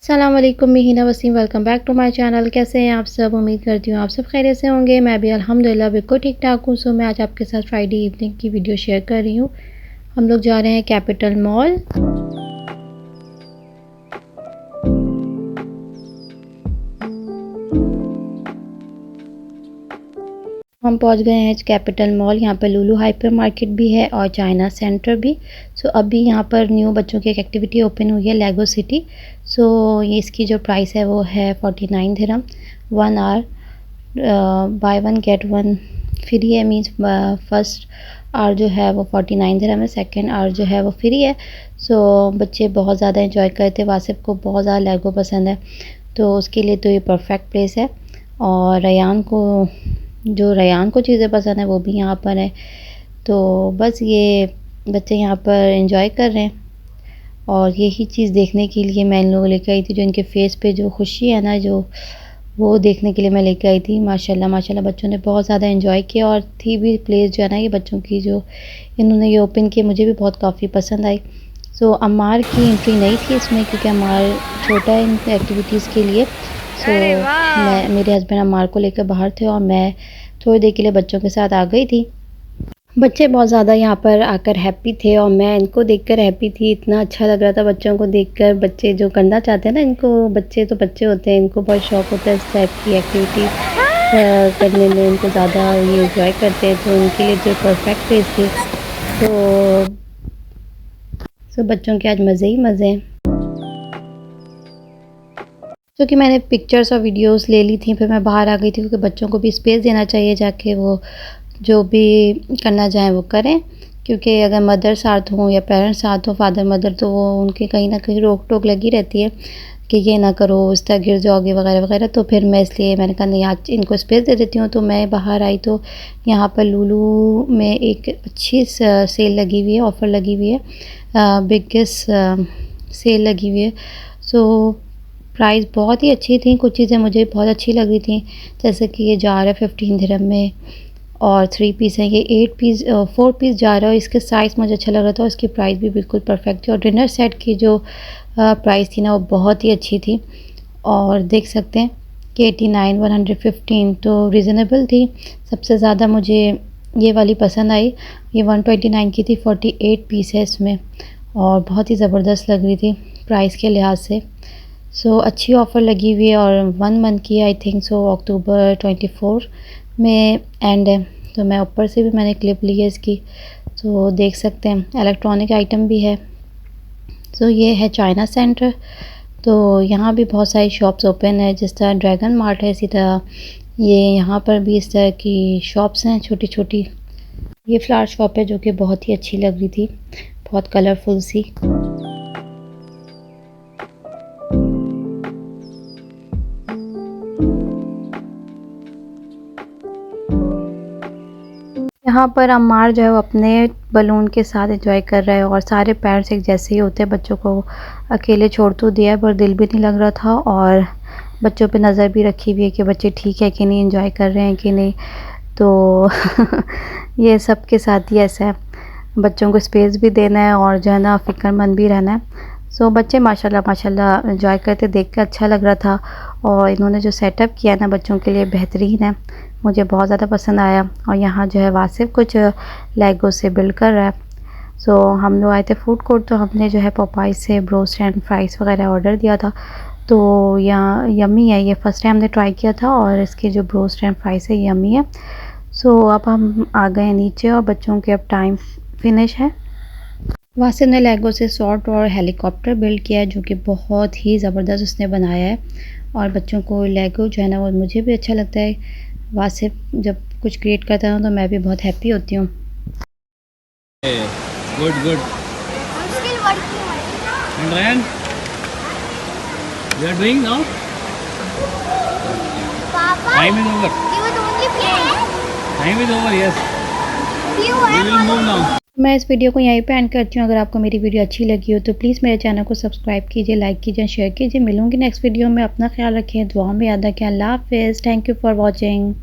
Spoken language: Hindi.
अस्सलाम वालेकुम, मैं Hina Wasim. Welcome back to my channel. कैसे हैं आप सब? उम्मीद करती हूँ आप सब खैरियत से होंगे। मैं भी अल्हम्दुलिल्लाह बिल्कुल ठीक ठाक हूँ। सो मैं आज आपके साथ फ्राइडे इवनिंग की वीडियो शेयर कर रही हूँ। हम लोग जा रहे हैं कैपिटल मॉल। हम पहुंच गए हैं कैपिटल मॉल। यहाँ पर लुलु हाइपर मार्केट भी है और चाइना सेंटर भी। सो अभी यहाँ पर न्यू बच्चों की एक एक्टिविटी ओपन हुई है, लेगो सिटी। सो ये इसकी जो प्राइस है वो है 49 दिरहम 1 hour. Buy one get one free है। मीन्स फर्स्ट आवर जो है वो 49 दिरहम है, सेकेंड आवर जो है वो फ्री है। सो बच्चे बहुत ज़्यादा इंजॉय करते हैं। वासिफ को बहुत ज़्यादा लेगो पसंद है, तो उसके लिए तो ये परफेक्ट प्लेस है। और रयान को चीज़ें पसंद है वो भी यहाँ पर है। तो बस ये बच्चे यहाँ पर एंजॉय कर रहे हैं और यही चीज़ देखने के लिए मैं इन लोगों को लेकर आई थी। जो इनके फेस पे जो खुशी है ना, जो वो देखने के लिए मैं लेकर आई थी। माशाल्लाह माशाल्लाह बच्चों ने बहुत ज़्यादा एंजॉय किया। और थी भी प्लेस जो है ना, ये बच्चों की जो इन्होंने ये ओपन की, मुझे भी बहुत काफ़ी पसंद आई। सो अम्मार की एंट्री नहीं थी इसमें, क्योंकि अम्मार छोटा है इन एक्टिविटीज़ के लिए। सो मेरे हस्बैंड अम्मार को लेकर बाहर थे और मैं थोड़ी देर के लिए बच्चों के साथ आ गई थी। बच्चे बहुत ज़्यादा यहाँ पर आकर हैप्पी थे और मैं इनको देखकर हैप्पी थी। इतना अच्छा लग रहा था बच्चों को देखकर। बच्चे जो करना चाहते हैं ना, इनको बच्चे तो बच्चे होते हैं, इनको बहुत शौक़ होता है इस टाइप की एक्टिविटी करने में। इनको ज़्यादा ये इंजॉय करते हैं, तो उनके लिए जो परफेक्ट प्लेस थी। तो बच्चों के आज मज़े ही मज़े हैं। क्योंकि मैंने पिक्चर्स और वीडियोस ले ली थी, फिर मैं बाहर आ गई थी, क्योंकि बच्चों को भी स्पेस देना चाहिए, जाके वो जो भी करना चाहें वो करें। क्योंकि अगर मदर साथ हों या पेरेंट्स साथ हों, फादर मदर, तो वो उनके कहीं ना कहीं रोक टोक लगी रहती है कि ये ना करो, इस तरह गिर जाओगे वगैरह वगैरह। तो फिर मैं इसलिए मैंने कहा नहीं, आज इनको स्पेस दे देती हूँ। तो मैं बाहर आई तो यहाँ पर लुलु में एक अच्छी सेल लगी हुई है, ऑफ़र लगी हुई है, बिगेस्ट सेल लगी हुई है। सो प्राइस बहुत ही अच्छी थी। कुछ चीज़ें मुझे बहुत अच्छी लग रही थी, जैसे कि ये जार है 15 दिरहम में और 3 पीस है। ये 4 पीस जार है और इसके साइज़ मुझे अच्छा लग रहा था और इसकी प्राइस भी बिल्कुल परफेक्ट थी। और डिनर सेट की जो प्राइस थी ना, वो बहुत ही अच्छी थी। और देख सकते हैं कि 89 115 तो रीज़नेबल थी। सबसे ज़्यादा मुझे ये वाली पसंद आई। ये 129 की थी, 48 पीस है इसमें और बहुत ही ज़बरदस्त लग रही थी प्राइस के लिहाज से। सो अच्छी ऑफ़र लगी हुई है और 1 मंथ की, आई थिंक सो अक्टूबर 24 में एंड है। तो मैं ऊपर से भी मैंने क्लिप ली है इसकी, तो देख सकते हैं। इलेक्ट्रॉनिक आइटम भी है। सो ये है चाइना सेंटर। तो यहाँ भी बहुत सारी शॉप्स ओपन है, जिस तरह ड्रैगन मार्ट है, इसी तरह ये यहाँ पर भी इस तरह की शॉप्स हैं छोटी छोटी। ये फ्लावर शॉप है जो कि बहुत ही अच्छी लग रही थी, बहुत कलरफुल सी। यहाँ पर अम्मार जो है वो अपने बलून के साथ एंजॉय कर रहा है और सारे पेरेंट्स एक जैसे ही होते हैं। बच्चों को अकेले छोड़ तो दिया है, पर दिल भी नहीं लग रहा था और बच्चों पे नज़र भी रखी हुई है कि बच्चे ठीक है कि नहीं, एंजॉय कर रहे हैं कि नहीं। तो ये सब के साथ ही ऐसा है, बच्चों को स्पेस भी देना है और जो है ना फ़िक्रमंद भी रहना है। सो बच्चे माशाल्लाह माशाल्लाह एंजॉय करते, देख कर अच्छा लग रहा था। और इन्होंने जो सेटअप किया ना बच्चों के लिए, बेहतरीन है, मुझे बहुत ज़्यादा पसंद आया। और यहाँ जो है वासिफ कुछ लेगो से बिल्ड कर रहा है। सो हम लोग आए थे फूड कोर्ट, तो हमने जो है पोपाई से ब्रोस्ट एंड फ्राइज़ वगैरह ऑर्डर दिया था। तो यहाँ यम्मी है, ये फ़र्स्ट टाइम हमने ट्राई किया था और इसके जो ब्रोस्ट एंड फ्राइज़ है यम्मी है। सो अब हम आ गए नीचे और बच्चों के अब टाइम फिनिश है। वासिफ ने लेगो से सॉर्ट और हेलीकॉप्टर बिल्ड किया है, जो कि बहुत ही ज़बरदस्त उसने बनाया है। और बच्चों को लेगो जो है ना, वो मुझे भी अच्छा लगता है। वासिफ जब कुछ क्रिएट करता है तो मैं भी बहुत हैप्पी होती हूँ। Good good. And Ryan, you are doing now? Papa, Time is over. you would only play. Time is over. Yes. You We will move now. मैं इस वीडियो को यहीं पे एंड करती हूँ। अगर आपको मेरी वीडियो अच्छी लगी हो तो प्लीज़ मेरे चैनल को सब्सक्राइब कीजिए, लाइक कीजिए, शेयर कीजिए। मिलूंगी नेक्स्ट वीडियो में। अपना ख्याल रखें, दुआ में याद रखें। अल्लाह हाफ़िज़। Thank you for watching.